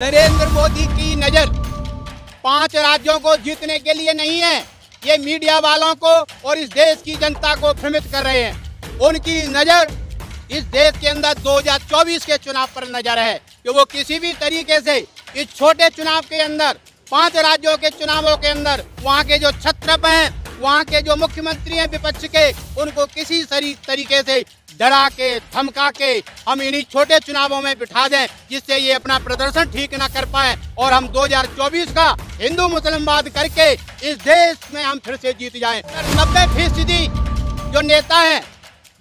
नरेंद्र मोदी की नजर 5 राज्यों को जीतने के लिए नहीं है। ये मीडिया वालों को और इस देश की जनता को भ्रमित कर रहे हैं। उनकी नजर इस देश के अंदर 2024 के चुनाव पर नजर है कि वो किसी भी तरीके से इस छोटे चुनाव के अंदर 5 राज्यों के चुनावों के अंदर वहाँ के जो छत्रप हैं, वहाँ के जो मुख्यमंत्री हैं विपक्ष के, उनको किसी तरीके से डरा के धमका के हम इन्हीं छोटे चुनावों में बिठा दें, जिससे ये अपना प्रदर्शन ठीक ना कर पाए और हम 2024 का हिंदू मुसलमानवाद करके इस देश में हम फिर से जीत जाएं। 90% जो नेता हैं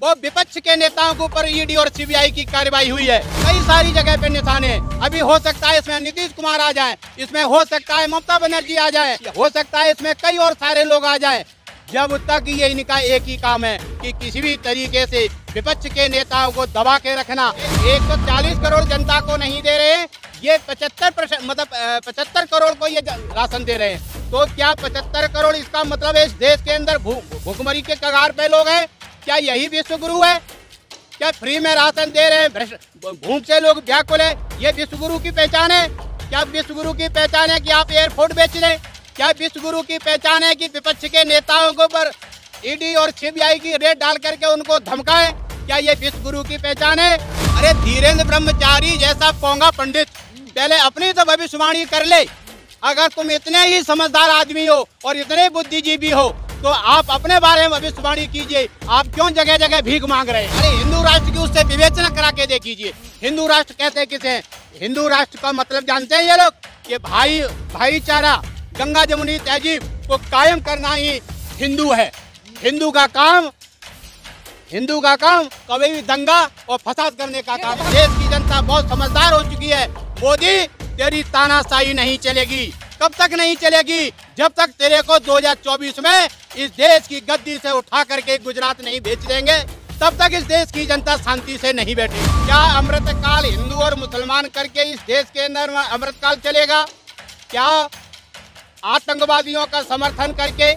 वो विपक्ष के नेताओं के ऊपर ईडी और सीबीआई की कार्रवाई हुई है। कई सारी जगह पे निशाने हैं। अभी हो सकता है इसमें नीतीश कुमार आ जाए, इसमें हो सकता है ममता बनर्जी आ जाए, हो सकता है इसमें कई और सारे लोग आ जाए। जब तक ये इनका एक ही काम है कि किसी भी तरीके से विपक्ष के नेताओं को दबा के रखना। 140 करोड़ जनता को नहीं दे रहे हैं, ये 75% मतलब 75 करोड़ को ये राशन दे रहे हैं। तो क्या 75 करोड़ इसका मतलब है इस देश के अंदर भूखमरी के कगार पे लोग हैं? क्या यही विश्व गुरु है? क्या फ्री में राशन दे रहे हैं, भूख से लोग व्याकुल है? ये विश्व गुरु की पहचान है? क्या विश्व गुरु की पहचान है कि आप एयरपोर्ट बेच लें? क्या विश्व गुरु की पहचान है कि विपक्ष के नेताओं के ऊपर ईडी और सीबीआई की रेड डाल करके उनको धमकाएं? क्या ये विश्व गुरु की पहचान है? अरे धीरेन्द्र ब्रह्मचारी जैसा पोंगा पंडित पहले अपनी तो भविष्यवाणी कर ले। अगर तुम इतने ही समझदार आदमी हो और इतने बुद्धिजीवी हो तो आप अपने बारे में भविष्यवाणी कीजिए। आप क्यों जगह जगह भीख मांग रहे हैं? अरे हिंदू राष्ट्र की उससे विवेचना करा के देखिए। हिंदू राष्ट्र कहते किसे हैं? हिंदू राष्ट्र का मतलब जानते हैं ये लोग? कि भाईचारा, गंगा जमुनी तहजीब को कायम करना ही हिंदू है। हिंदू का काम कभी भी दंगा और फसाद करने का काम। देश की जनता बहुत समझदार हो चुकी है। मोदी तेरी तानाशाही नहीं चलेगी। कब तक नहीं चलेगी? जब तक तेरे को 2024 में इस देश की गद्दी से उठा करके गुजरात नहीं भेज देंगे, तब तक इस देश की जनता शांति से नहीं बैठेगी। क्या अमृतकाल हिंदू और मुसलमान करके इस देश के अंदर अमृतकाल चलेगा? क्या आतंकवादियों का समर्थन करके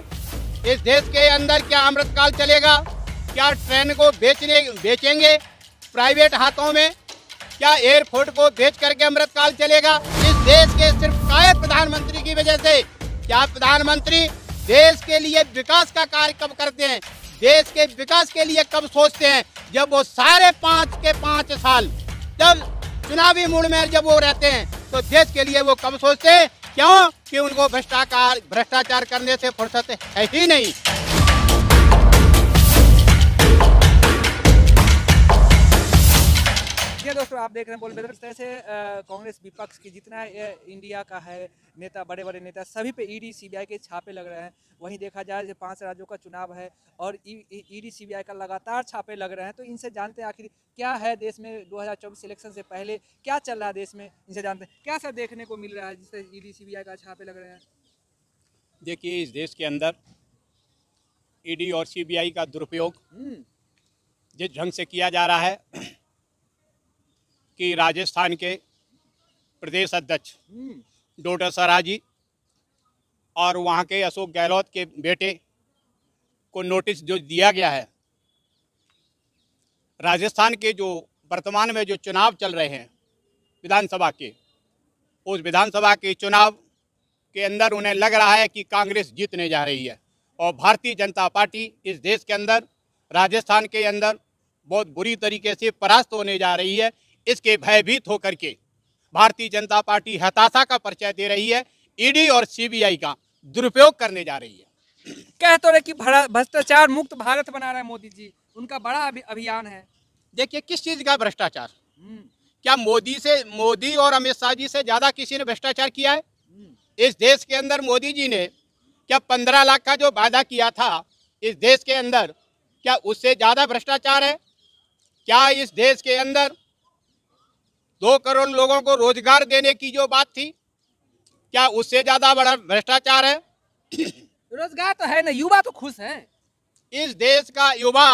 इस देश के अंदर क्या अमृतकाल चलेगा? क्या ट्रेन को बेचेंगे प्राइवेट हाथों में? क्या एयरपोर्ट को बेच करके अमृतकाल चलेगा? इस देश के सिर्फ कायर प्रधानमंत्री की वजह से। क्या प्रधानमंत्री देश के लिए विकास का कार्य कब करते हैं? देश के विकास के लिए कब सोचते हैं? जब वो सारे 5 साल जब चुनावी मूड में जब वो रहते हैं तो देश के लिए वो कब सोचते हैं? क्यों कि उनको भ्रष्टाचार करने से फुर्सत है ही नहीं। दोस्तों आप देख रहे हैं बोल बेदर। इस तरह से कांग्रेस विपक्ष की जितना इंडिया का है नेता, बड़े बड़े नेता सभी पे ईडी सीबीआई के छापे लग रहे हैं। वहीं देखा जाए 5 राज्यों का चुनाव है और ईडी सीबीआई का लगातार छापे लग रहे हैं। तो इनसे जानते हैं आखिर क्या है देश में 2024 इलेक्शन से पहले क्या चल रहा है देश में, इनसे जानते हैं क्या सब देखने को मिल रहा है जिससे ईडी सीबीआई का छापे लग रहे हैं। देखिए, इस देश के अंदर ईडी और सीबीआई का दुरुपयोग जिस ढंग से किया जा रहा है कि राजस्थान के प्रदेश अध्यक्ष डोटासरा जी और वहाँ के अशोक गहलोत के बेटे को नोटिस जो दिया गया है, राजस्थान के जो वर्तमान में जो चुनाव चल रहे हैं विधानसभा के, उस विधानसभा के चुनाव के अंदर उन्हें लग रहा है कि कांग्रेस जीतने जा रही है और भारतीय जनता पार्टी इस देश के अंदर राजस्थान के अंदर बहुत बुरी तरीके से परास्त होने जा रही है। इसके भयभीत होकर के भारतीय जनता पार्टी हताशा का परिचय दे रही है। ईडी और सीबीआई का दुरुपयोग करने जा रही है। कह तो रहे कि भ्रष्टाचार मुक्त भारत बना रहे हैं मोदी जी, उनका बड़ा अभियान है। देखिए, किस चीज का भ्रष्टाचार? क्या मोदी और अमित शाह जी से ज्यादा किसी ने भ्रष्टाचार किया है? इस देश के अंदर मोदी जी ने क्या 15 लाख का जो वादा किया था इस देश के अंदर, क्या उससे ज्यादा भ्रष्टाचार है? क्या इस देश के अंदर 2 करोड़ लोगों को रोजगार देने की जो बात थी, क्या उससे ज्यादा बड़ा भ्रष्टाचार है? रोजगार तो है ना, युवा तो खुश है। इस देश का युवा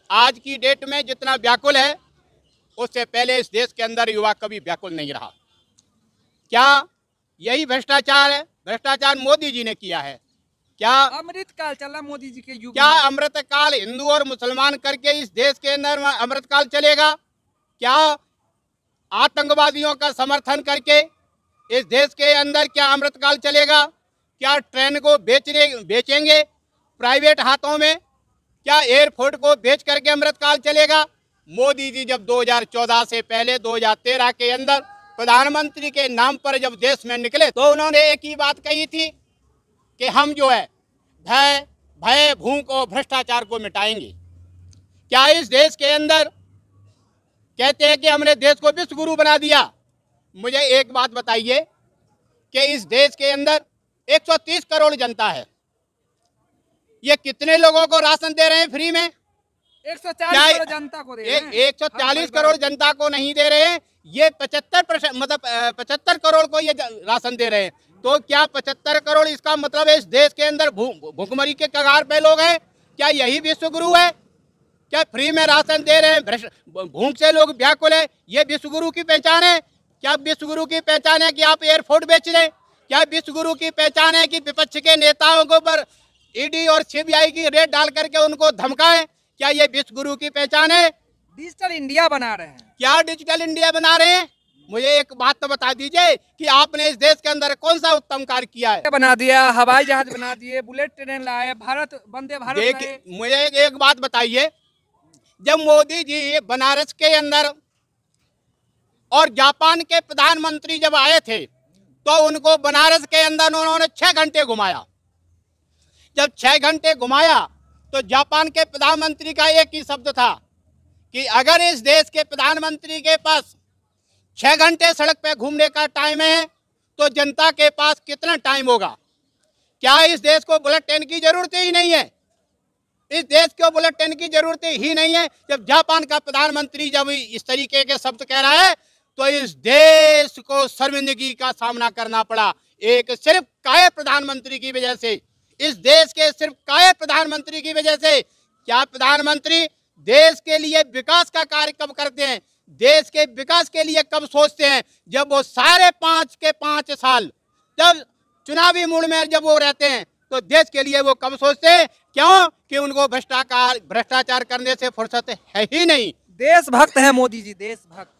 आज की डेट में जितना व्याकुल है, उससे पहले इस देश के अंदर युवा कभी व्याकुल नहीं रहा। क्या यही भ्रष्टाचार है? भ्रष्टाचार मोदी जी ने किया है। क्या अमृतकाल चला मोदी जी के युग? क्या अमृतकाल हिंदू और मुसलमान करके इस देश के अंदर अमृतकाल चलेगा? क्या आतंकवादियों का समर्थन करके इस देश के अंदर क्या अमृतकाल चलेगा? क्या ट्रेन को बेचेंगे प्राइवेट हाथों में? क्या एयरपोर्ट को बेच करके अमृतकाल चलेगा? मोदी जी जब 2014 से पहले 2013 के अंदर प्रधानमंत्री के नाम पर जब देश में निकले तो उन्होंने एक ही बात कही थी कि हम जो है भय भूख और भ्रष्टाचार को मिटाएंगे। क्या इस देश के अंदर कहते हैं कि हमने देश को विश्व गुरु बना दिया? मुझे एक बात बताइए कि इस देश के अंदर 130 करोड़ जनता है, ये कितने लोगों को राशन दे रहे हैं फ्री में? 140 करोड़ जनता को दे रहे हैं। 140 करोड़ जनता को नहीं दे रहे हैं, ये 75% मतलब 75 करोड़ को ये राशन दे रहे हैं। तो क्या 75 करोड़ इसका मतलब है इस देश के अंदर भूखमरी के कगार पे लोग हैं? क्या यही विश्व गुरु है? क्या फ्री में राशन दे रहे हैं, भूख से लोग व्याकुल है, ये विश्व गुरु की पहचान है? क्या विश्व गुरु की पहचान है कि आप एयरपोर्ट बेच लें? क्या विश्व गुरु की पहचान है कि विपक्ष के नेताओं को पर ईडी और सीबीआई की रेड डाल करके उनको धमकाएं? क्या ये विश्व गुरु की पहचान है? डिजिटल इंडिया बना रहे हैं। क्या डिजिटल इंडिया बना रहे हैं? मुझे एक बात तो बता दीजिए कि आपने इस देश के अंदर कौन सा उत्तम कार्य किया है? बना दिया, हवाई जहाज बना दिए, बुलेट ट्रेन लाए, भारत वंदे भारत लाए। मुझे एक बात बताइए, जब मोदी जी बनारस के अंदर और जापान के प्रधानमंत्री जब आए थे तो उनको बनारस के अंदर उन्होंने 6 घंटे घुमाया। जब 6 घंटे घुमाया तो जापान के प्रधानमंत्री का एक ही शब्द था कि अगर इस देश के प्रधानमंत्री के पास 6 घंटे सड़क पे घूमने का टाइम है तो जनता के पास कितना टाइम होगा? क्या इस देश को बुलेट ट्रेन की जरूरत ही नहीं है? इस देश को बुलेट ट्रेन की जरूरत ही नहीं है। जब जापान का प्रधानमंत्री जब इस तरीके के शब्द कह रहा है तो इस देश को शर्मिंदगी का सामना करना पड़ा, एक सिर्फ कायर प्रधानमंत्री की वजह से, इस देश के सिर्फ कायर प्रधानमंत्री की वजह से। क्या प्रधानमंत्री देश के लिए विकास का कार्य कब करते हैं, देश के विकास के लिए कब सोचते हैं? जब वो सारे 5 के 5 साल जब चुनावी मूड में जब वो रहते हैं तो देश के लिए वो कब सोचते हैं? क्यों कि उनको भ्रष्टाचार करने से फुर्सत है ही नहीं। देशभक्त है मोदी जी, देशभक्त।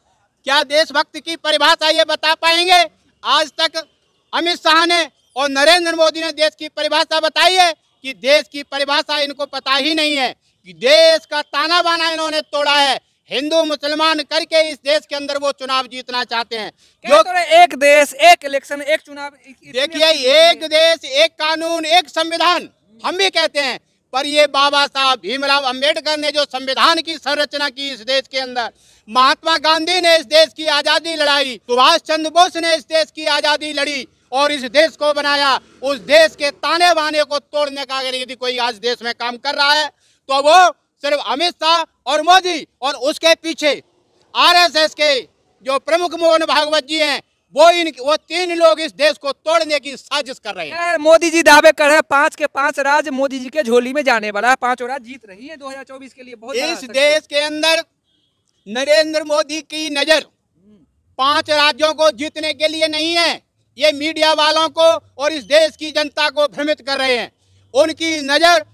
क्या देशभक्त की परिभाषा ये बता पाएंगे? आज तक अमित शाह ने और नरेंद्र मोदी ने देश की परिभाषा बताई है कि देश की परिभाषा इनको पता ही नहीं है कि देश का ताना बाना इन्होंने तोड़ा है। हिंदू मुसलमान करके इस देश के अंदर वो चुनाव जीतना चाहते हैं। जो एक देश, एक इलेक्शन, एक चुनाव। देखिए, एक देश, एक कानून, एक संविधान हम भी कहते हैं, पर ये बाबा साहब भीमराव अंबेडकर ने जो संविधान की संरचना की इस देश के अंदर, महात्मा गांधी ने इस देश की आजादी लड़ाई, सुभाष चंद्र बोस ने इस देश की आजादी लड़ी और इस देश को बनाया। उस देश के ताने बाने को तोड़ने का अगर यदि कोई आज देश में काम कर रहा है तो वो सिर्फ अमित शाह और मोदी और उसके पीछे आरएसएस के जो प्रमुख मोहन भागवत जी हैं, वो 3 लोग इस देश को तोड़ने की साजिश कर रहे हैं। मोदी जी दावे कर रहे हैं 5 के 5 राज्य मोदी जी के झोली में जाने वाला है। 5 राज्य जीत रही है 2024 के लिए। बहुत इस देश के अंदर नरेंद्र मोदी की नजर 5 राज्यों को जीतने के लिए नहीं है, ये मीडिया वालों को और इस देश की जनता को भ्रमित कर रहे हैं। उनकी नजर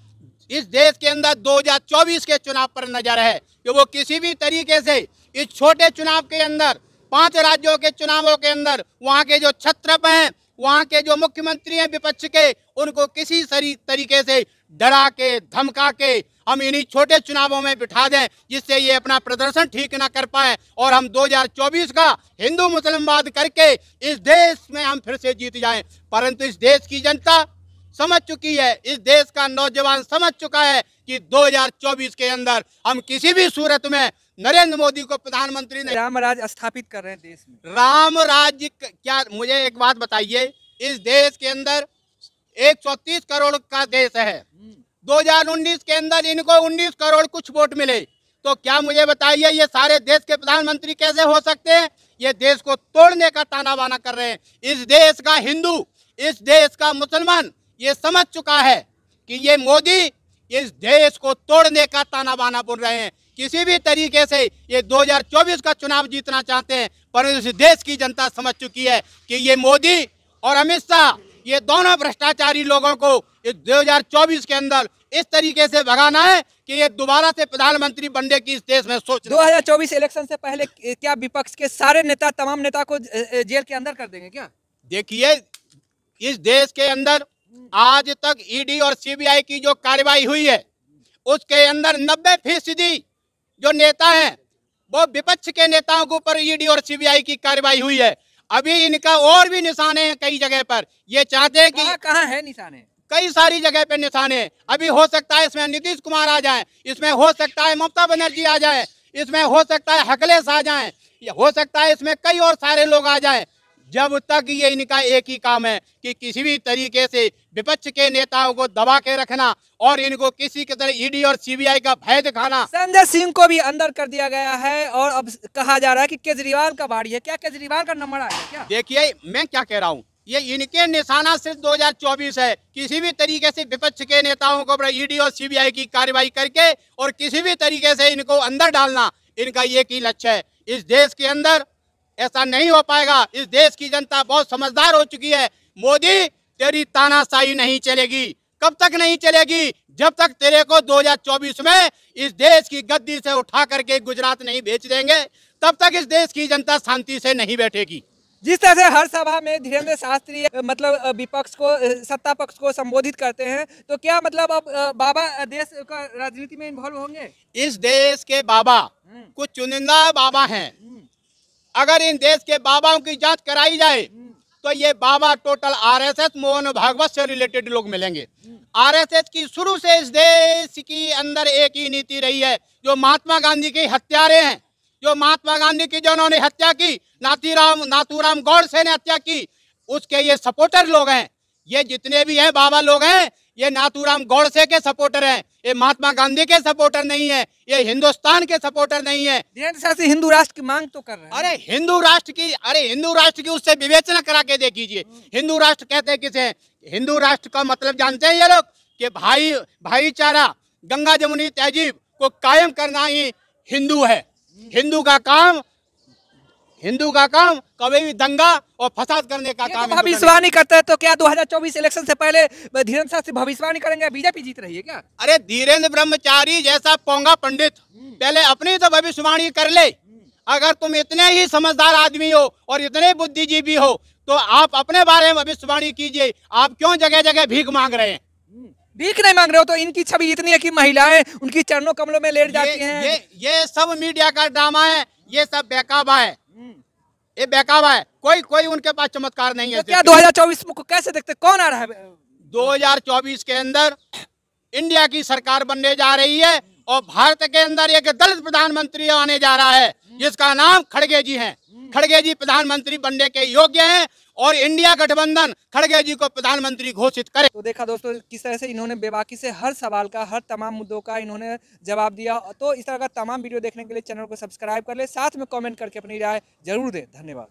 इस देश के अंदर 2024 के चुनाव पर नजर है कि वो किसी भी तरीके से इस छोटे चुनाव के अंदर, 5 राज्यों के चुनावों के अंदर, वहाँ के जो छत्रप हैं, वहाँ के जो मुख्यमंत्री हैं विपक्ष के, उनको किसी तरीके से डरा के धमका के हम इन्हीं छोटे चुनावों में बिठा दें जिससे ये अपना प्रदर्शन ठीक ना कर पाए और हम 2024 का हिंदू मुसलमानवाद करके इस देश में हम फिर से जीत जाएं। परंतु इस देश की जनता समझ चुकी है, इस देश का नौजवान समझ चुका है कि 2024 के अंदर हम किसी भी सूरत में नरेंद्र मोदी को प्रधानमंत्री नहीं। राम राज्य स्थापित कर रहे हैं देश में। राम राज्य क्या? मुझे एक बात बताइए, इस देश के अंदर 130 करोड़ का देश है, 2019 के अंदर इनको 19 करोड़ कुछ वोट मिले, तो क्या मुझे बताइए ये सारे देश के प्रधानमंत्री कैसे हो सकते हैं? ये देश को तोड़ने का ताना बाना कर रहे हैं। इस देश का हिंदू, इस देश का मुसलमान ये समझ चुका है कि ये मोदी इस देश को तोड़ने का ताना बाना बोल रहे हैं। किसी भी तरीके से ये 2024 का चुनाव जीतना चाहते हैं, पर इस देश की जनता समझ चुकी है कि ये मोदी और अमित शाह ये दोनों भ्रष्टाचारी लोगों को इस 2024 के अंदर इस तरीके से भगाना है कि ये दोबारा से प्रधानमंत्री बनने की इस देश में सोच 2024 इलेक्शन से पहले क्या विपक्ष के सारे नेता, तमाम नेता को जेल के अंदर कर देंगे क्या? देखिए, इस देश के अंदर आज तक ईडी और सीबीआई की जो कार्रवाई हुई है उसके अंदर 90% जो नेता हैं वो विपक्ष के नेताओं के ऊपर ईडी और सीबीआई की कार्रवाई हुई है। अभी इनका और भी निशाने हैं कई जगह पर। ये चाहते हैं कि कहाँ है निशाने? कई सारी जगह पे निशाने हैं। अभी हो सकता है इसमें नीतीश कुमार आ जाए, इसमें हो सकता है ममता बनर्जी आ जाए, इसमें हो सकता है अखिलेश आ जाए, हो सकता है इसमें कई और सारे लोग आ जाएं। जब तक ये इनका एक ही काम है कि किसी भी तरीके से विपक्ष के नेताओं को दबा के रखना और इनको किसी की तरह ईडी और सीबीआई का भय दिखाना। संजय सिंह को भी अंदर कर दिया गया है और अब कहा जा रहा है कि केजरीवाल का बारी है। क्या केजरीवाल का नंबर आया क्या? देखिए, मैं क्या कह रहा हूँ, ये इनके निशाना सिर्फ 2024 है। किसी भी तरीके से विपक्ष के नेताओं को ईडी और सीबीआई की कार्रवाई करके और किसी भी तरीके से इनको अंदर डालना इनका एक ही लक्ष्य है। इस देश के अंदर ऐसा नहीं हो पाएगा। इस देश की जनता बहुत समझदार हो चुकी है। मोदी, तेरी तानाशाही नहीं चलेगी। कब तक नहीं चलेगी? जब तक तेरे को 2024 में इस देश की गद्दी से उठा करके गुजरात नहीं भेज देंगे, तब तक इस देश की जनता शांति से नहीं बैठेगी। जिस तरह से हर सभा में धीरेन्द्र शास्त्री मतलब विपक्ष को, सत्ता पक्ष को संबोधित करते हैं, तो क्या मतलब अब बाबा देश का राजनीति में इन्वॉल्व होंगे? इस देश के बाबा कुछ चुनिंदा बाबा हैं। अगर इन देश के बाबाओं की जांच कराई जाए तो ये बाबा टोटल आरएसएस, मोहन भागवत से रिलेटेड लोग मिलेंगे। आरएसएस की शुरू से इस देश की अंदर एक ही नीति रही है, जो महात्मा गांधी के हत्यारे हैं, जो महात्मा गांधी की जिन्होंने हत्या की, नाथूराम गौडसे ने हत्या की, उसके ये सपोर्टर लोग हैं। ये जितने भी हैं बाबा लोग हैं, ये नाथूराम गौडसे के सपोर्टर हैं। ये महात्मा गांधी के सपोर्टर नहीं है, ये हिंदुस्तान के सपोर्टर नहीं है। धीरेन्द्र शास्त्री हिंदू राष्ट्र की मांग तो कर रहे हैं। अरे हिंदू राष्ट्र की उससे विवेचना करा के देखिए। हिंदू राष्ट्र कहते हैं किसे? हिंदू राष्ट्र का मतलब जानते हैं ये लोग कि भाईचारा, गंगा जमुनी तहजीब को कायम करना ही हिंदू है। हिंदू का काम कभी भी दंगा और फसाद करने का काम तो भविष्यवाणी करते हैं, तो क्या 2024 इलेक्शन से पहले धीरेन्द्र शास्त्री भविष्यवाणी करेंगे बीजेपी जीत रही है क्या? अरे धीरेन्द्र ब्रह्मचारी जैसा पोंगा पंडित पहले अपनी तो भविष्यवाणी कर ले। अगर तुम इतने ही समझदार आदमी हो और इतने बुद्धिजीवी हो तो आप अपने बारे में भविष्यवाणी कीजिए। आप क्यों जगह जगह भीख मांग रहे हैं? भीख नहीं मांग रहे हो तो इनकी छवि इतनी है कि महिलाएं उनकी चरणों कमलों में लेट जाती हैं। ये सब मीडिया का ड्रामा है, ये सब बहकावा है, ये बहकावा है। कोई उनके पास चमत्कार नहीं है। तो क्या 2024 को कैसे देखते, कौन आ रहा है? 2024 के अंदर इंडिया की सरकार बनने जा रही है और भारत के अंदर एक दलित प्रधानमंत्री आने जा रहा है जिसका नाम खड़गे जी है। खड़गे जी प्रधानमंत्री बनने के योग्य हैं और इंडिया गठबंधन खड़गे जी को प्रधानमंत्री घोषित करे। तो देखा दोस्तों किस तरह से इन्होंने बेबाकी से हर सवाल का, हर तमाम मुद्दों का इन्होंने जवाब दिया। तो इस तरह का तमाम वीडियो देखने के लिए चैनल को सब्सक्राइब कर ले, साथ में कमेंट करके अपनी राय जरूर दें। धन्यवाद।